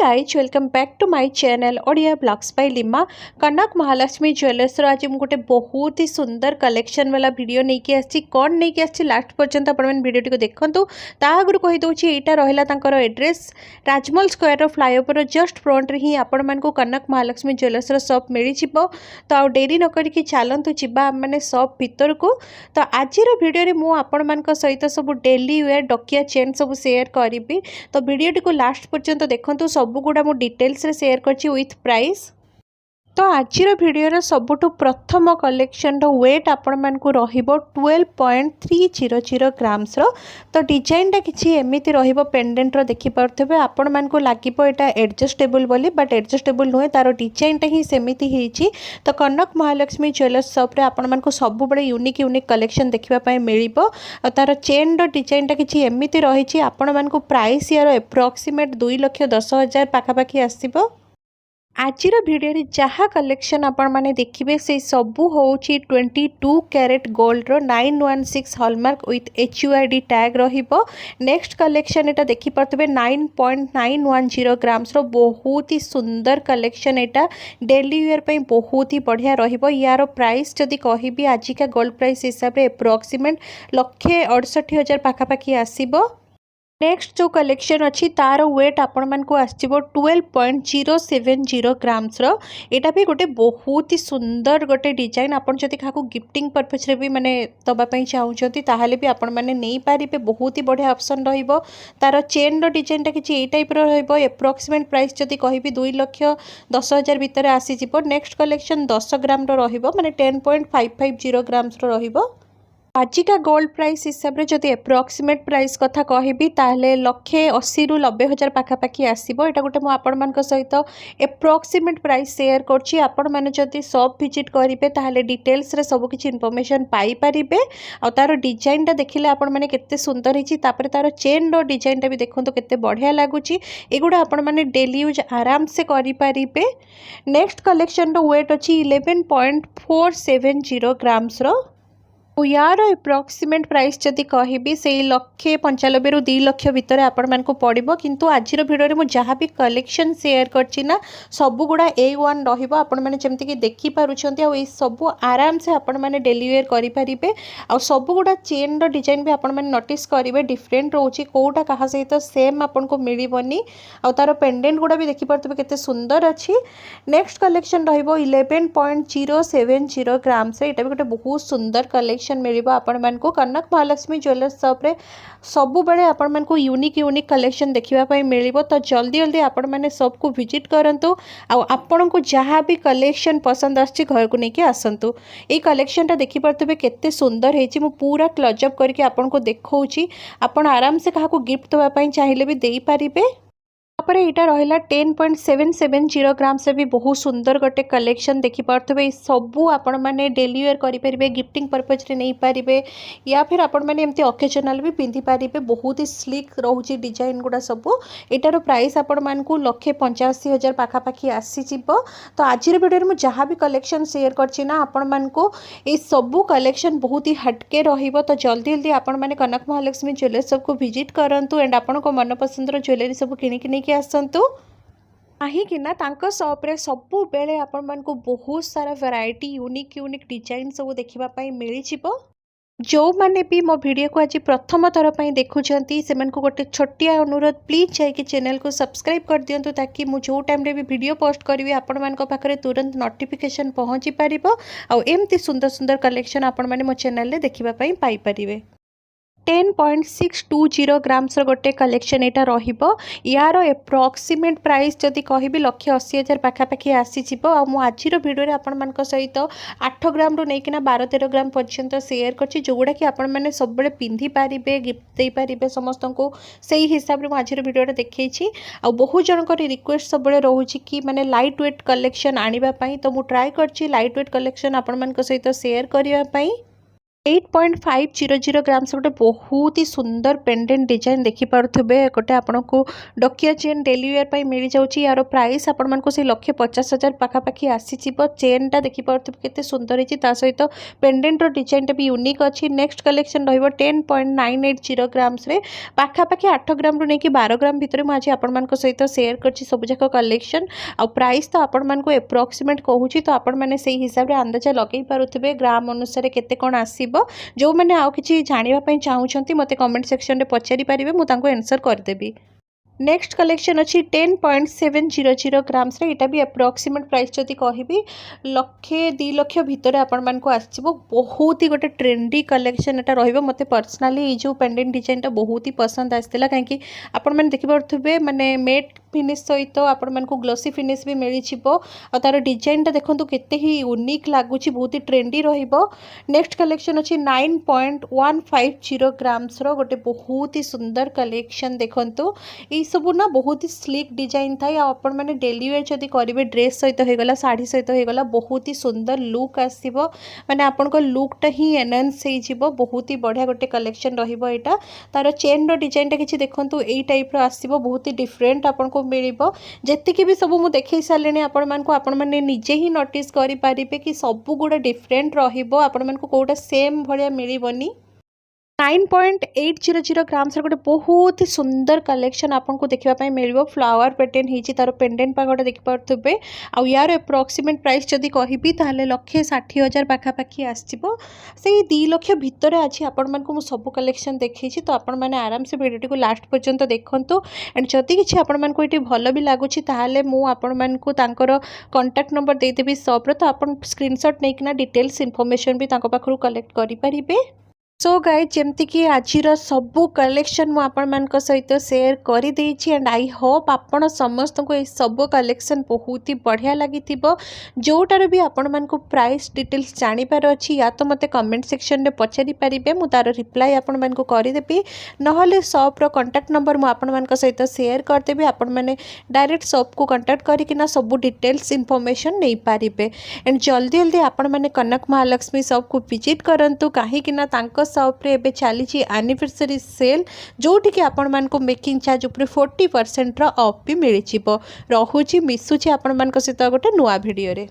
Guys welcome back to my channel Odia blogs by Lima. Kanak Mahalakshmi jewellers आज मुझे गोटे बहुत ही सुंदर कलेक्शन वाला वीडियो नहीं कि आसी कौन नहीं कि आसी लास्ट पर्यंत अपन वीडियो टी देखूँ। ता आगु कहीदे यहाँ रहा एड्रेस राजमहल स्क्वायर फ्लाईओवर जस्ट फ्रंट रे ही आपण मानक कनक महालक्ष्मी ज्वेलर्स शॉप मिल तो आ डेरी न करिकी चलतु जीवा मैंने शॉप भीतर को। तो आज वीडियो मुझे आपण मान सहित सब डेली वेयर डकिया चेन सब शेयर करी। तो वीडियो टी को लास्ट पर्यंत देखूँ सबुगुड़ा मु डिटेल्स रे शेयर करछि विथ प्राइस। तो आज वीडियो सबुठु प्रथम कलेक्शन वेट आपण मानकु रहिबो 12.300 ग्राम्स रो। तो डिजाइनटा किछि एमिति रहिबो पेंडेंट रो देखि पारथबे आपण मानकु लागिबो एटा एडजस्टेबल बोली बट एडजस्टेबल नुहे तार डिजाइनटा ही सेमिति हिछि। तो कनक महालक्ष्मी ज्वेलर्स शॉप रे आपण मानकु सब बडे यूनिक कलेक्शन देखिबा पय मिलिबो। तार चेन रो डिजाइनटा किछि एमिति रहिछि आपण मानकु प्राइस यार एप्रोक्सीमेट 2,10,000 पाखापाखि आसीबो। आज भिडियो जहाँ कलेक्शन आपण माने देखिबे से सबू होची 22 कैरेट गोल्ड रो 916 हॉलमार्क विथ HUID टैग रहिबो। नेक्स्ट कलेक्शन एटा देखि परतबे 9.910 ग्राम्स रो बहुत ही सुंदर कलेक्शन। एटा डेली वेयर पे बहुत ही बढ़िया रहिबो। यार प्राइस जदि कहिबी आजिका गोल्ड प्राइस हिसाब रे एप्रोक्सीमेट 1,68,000 पाखापाखि आसीबो। नेक्स्ट जो कलेक्शन अच्छी तार वेट आपण मान को आसो 12.070 ग्राम्स रो। एटा भी गोटे बहुत ही सुंदर गोटे डिजाइन आपण जदि क्या गिफ्टिंग पर्पज रे भी माने दबाई चाहूँगी ताहले भी आपण मैंने नहीं पारे बहुत ही बढ़िया ऑप्शन रहिबो। तार चेन रो डिजाइनटा किछि एई टाइप रो रहिबो। एप्रोक्सीमेट प्राइस जदि कहिबी 2,10,000 भितर आसी जिवो। नेक्स्ट कलेक्शन 10 ग्राम रो रहिबो माने 10.550 ग्राम्स रो रहिबो। आजिका गोल्ड प्राइस हिसाब से जदि एप्रोक्सीमेट प्राइस कथा कहबी ताहले 1,80,000 रू 90,000 पाखापाखि आसीबो। एटा गोटे आपण मान सहित एप्रोक्सीमेट प्राइस शेयर करछि। आपण माने जदि शॉप विजिट करिवे ताहले डिटेल्स रे सब किछि इन्फॉर्मेशन पाई परिबे। आ तार डिजाइनटा देखिले आपण माने केते सुंदर हिछि। तापर तार चेन रो डिजाइनटा भी देखंतु केते बढ़िया लागुछि। एगुडा आपण माने डेली यूज आराम से करि परिबे। नेक्स्ट कलेक्शन रो वेट अछि 11.470 ग्राम्स रो। यार एप्रोक्सीमेट प्राइस जदि कहबी से 1,95,000 रू 2,00,000 भितर आपण मान को पड़िबो। किंतु आज वीडियो में जहाँ भी कलेक्शन शेयर करछि ना सबुगुड़ा A1 रहिबो। आपण माने जेमति कि देखि पारुछंती आ सब आराम से आपण माने डेली वेयर करि परिबे। आ सबुगुड़ा चेन रो डिजाइन भी आपण माने नोटिस करिवे डिफरेंट रहउछि कोटा कहा सहित सेम आपण को मिलिबोनी। आ तार पेंडेंट गुडा भी देखि परतबे केते सुंदर अछि। नेक्स्ट कलेक्शन रहिबो 11.070 ग्राम्स। एटा भी गोटे बहुत सुंदर कलेक्शन मिलिबो आपण मानकु कनक महालक्ष्मी ज्वेलर्स शॉप रे सबु बेले आपण मानकु यूनिक कलेक्शन देखिबा पय मिलिबो। तो जल्दी आपण माने शॉप को विजिट करंतु। आ आपण को जहाँ भी कलेक्शन पसंद आछि घर को लेके आसंतु। ए कलेक्शन ता देखि परतबे केते सुंदर हेछि। मु पूरा क्लोज अप करके आपण को देखौछि। आपण आराम से काहा को गिफ्ट देबा पय चाहिले भी देई परिबे। तापर यहाँ रहा 10.770 ग्राम से भी बहुत सुंदर गोटे कलेक्शन देखि पारथबे। सबू आपण माने डेली वेयर करि परिबे गिफ्टिंग पर्पज रे नहीं पारिबे या फिर आपण माने एमती ओकेजनल भी पिंधि पारिबे। बहुत ही स्लिक रहउची डिजाइन गुडा सबू। एटार प्राइस आपण मानकु 1,85,000 पाखापाखि आसी जिवो। तो आज वीडियो में जहाँ भी कलेक्शन शेयर करछि ना आपण मानकु ए सबू कलेक्शन बहुत ही हटके रहिबो। तो जल्दी आपण माने कनक महालक्ष्मी ज्वेलर्स शॉप को विजिट करंतु एंड आपण को मनपसंद रो ज्वेलरी सब किनिक आसतु। कहीं ना शॉप रे सबु बेले आपण मानकु बहुत सारा वैरायटी यूनिक डिजाइन सब देखा मिल जिवो। जो माने भी मो वीडियो को आज प्रथम थर पर देखुंती से गोटे छोटिया अनुरोध प्लीज जाकि चैनल को सब्सक्राइब कर दिंतु ताकि मुझे जो टाइम रे भी वीडियो पोस्ट करी आपण मान पाखरे तुरंत नोटिफिकेशन पहुँची पार। आमती सुंदर सुंदर कलेक्शन आपण माने मो चैनल रे देखिबा पई पाई परिबे। 10.620 ग्राम्स गोटे कलेक्शन यहाँ रहिबो। यार एप्रोक्सीमेट प्राइस जदि कहबी 1,80,000 पाखापाखि आसी जिवो। आ मु आजिर वीडियो रे आपण मान सहित 8 ग्राम रू नेकिना 12-13 ग्राम पर्यंत शेयर करछि जोगुडा कि आपण माने सब बेले पिंधि पारिबे गिफ्ट दे पारिबे समस्त को। सही हिसाब रे मु आजिर वीडियो रे देखैछि। आ बहुत जनकर रिक्वेस्ट सब बेले रहउछि कि माने लाइट वेट कलेक्शन आनिबा पई। तो मु ट्राई करछि लाइट वेट कलेक्शन आपण मान सहित शेयर करिया पई। 8.500 ग्राम्स गोटे बहुत ही सुंदर पेंडेंट डिजाइन देखिपे गोटे आपन को डकिया चेन डेली वेयर पर मिल जाऊँगी यार प्राइस आपण से 1,50,000 पाखापाखि आसी चेनटा देखिपे केते सुंदर है सहित पेंडेंट डिजाइन भी यूनिक अच्छी। नेक्स्ट कलेक्शन रही 10.980 ग्राम्स पाखापाखि 8 ग्राम रु नहीं 12 ग्राम भितर मुझे आपण सहित सेयार कर सबूक कलेक्शन आ प्राइस तो आपण को एप्रोक्सीमेट कहूँ तो आपण मैंने हिसाब से अंदाजा लगे पारे ग्राम अनुसार केते कौन आसो जो मैंने आउ कि जानापी चाहूँगी मत कमेंट सेक्शन में पचारि पारे मुझे आंसर करदेवी। नेक्स्ट कलेक्शन अच्छी 10.700 ग्राम्स यहाँ भी एप्रोक्सीमेट प्राइस जदि कहि 1,00,000-2,00,000 भितर आपण को आसो बहुत ही गोटे ट्रेंडी कलेक्शन एटा रहिबो। मते पर्सनाली ये जो पेंडेंट डिजाइन बहुत ही पसंद आसला कहीं आपण मैंने देखिपे माने मेट फिनिश सहित आपण को ग्लोसी फिनिश भी मिल तार डिजाइन देखो केते ही यूनिक लगुच बहुत ही ट्रेंडी रहिबो। नेक्स्ट कलेक्शन अच्छी 9.150 ग्राम्स गोटे बहुत ही सुंदर कलेक्शन देखंतु ये सब ना बहुत ही स्लिक डिजाइन थाए आपण मैंने डेली वेयर जदि करेंगे ड्रेस सहित होगला साड़ी सहित होगला बहुत ही सुंदर लुक आसो माने आपण को लुकटा ही एनहांस हो बहुत ही बढ़िया गोटे कलेक्शन रहिबो। एटा तार चेन रो डिजाइनटा किछि देखंतु एई टाइप रो आसीबो बहुत ही डिफरेंट आपण को मिलिबो। जेतिकी भी सब मु देखै सालेनी आपण माने निजे ही नोटिस करि पारिबे कि सब गुडा डिफरेंट रहिबो आपण मानको कोटा सेम भलिया मिलिबोनी। 9.800 ग्राम्स गोटे बहुत ही सुंदर कलेक्शन आपको देखापी मिल फ्लावर पैटर्न होती तार पेंडेंट पागटा देखिपे आउ यार एप्रोक्सीमेट प्राइस जदि कहि 1,60,000 पाखापाखि आसो से 2,00,000 भितर अच्छी आपण को सब कलेक्शन देखी तो आपण मैंने आराम से वीडियो को लास्ट पर्यंत देखु एंड जदि किसी आपण को ये भल भी लगुच ताहले मु आपण मानकु तांकर कांटेक्ट नंबर देदेवी शॉप तो आप स्क्रीनशॉट नहीं डिटेल्स इनफॉरमेशन भी पाखु कलेक्ट करें। सो गाइज जमती कि आज सबू कलेक्शन मुझे सहित सेयार कर एंड आई होप आपण समस्त को ये सब कलेक्शन बहुत ही बढ़िया लगी जोटार भी आपण मान प्राइस डिटेल्स जानिपार अच्छी या तो मत कमेंट सेक्शन में पचारि पारे मुझे तार रिप्लाई आपण मान करदेवी ना शॉप्र कांटेक्ट नंबर मुझे सहित सेयार करदेवी आपण मैंने डायरेक्ट शॉप को कांटेक्ट करना सब डिटेल्स इनफॉरमेशन नहीं पारे एंड जल्दी जल्दी आपण मैंने कनक महालक्ष्मी शॉप को विजिट करूँ कहीं शॉप्रे एबे चली एनिवर्सरी सेल जोटि आपण मान को मेकिंग चार्ज उपर 40% ऑफ भी मिल रोची मिसुची आपण मान सहित गोटे नुआ भिडियो रे।